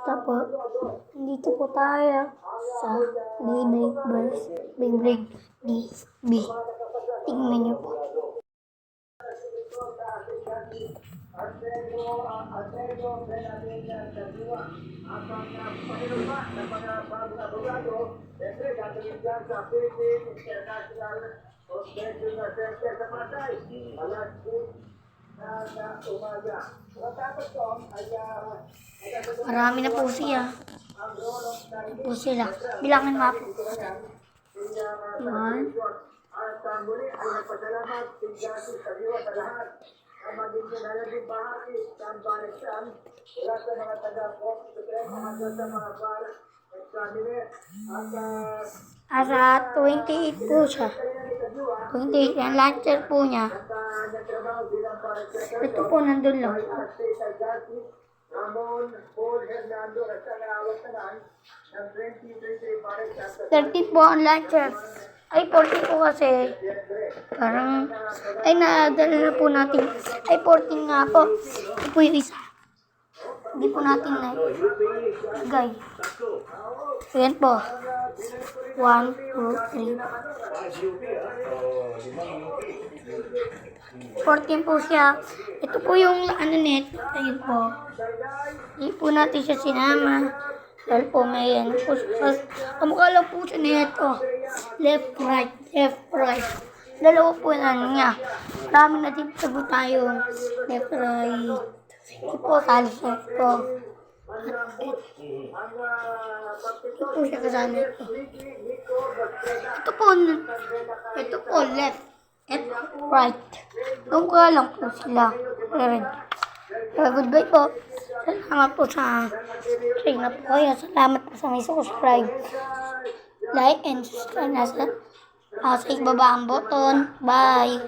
Kamusta po? Dito po tayo sa Beyblade BB. Tingnan niyo po. Marami na po siya. Po sila. Bilangin nga po. 1, 28 po siya. 28 yung launcher po niya. Ito po nandun lang. 13 po ang launcher. Ay, 40 po kasi. Parang, ay, nadala na po natin. Ay, 14 nga po. Ito po yung isa. Hindi po natin na. Gay. Ayan po. 1, 2, 3. 14 po siya. Ito po yung ano net. Ayun po. Hindi po natin siya sinama. Dahil po may yan po. Kamukha lang po siya nito. Left, right. Dalawa po na ano niya. Marami na din po tayo. Left, right. Ito po, tali siya ito. Ito po siya kasama ito. Ito po left and right. Kamukha lang po sila. Goodbye po. Salamat po sa salamat po sa may subscribe. Like and subscribe nasa ibaba ang button. Bye!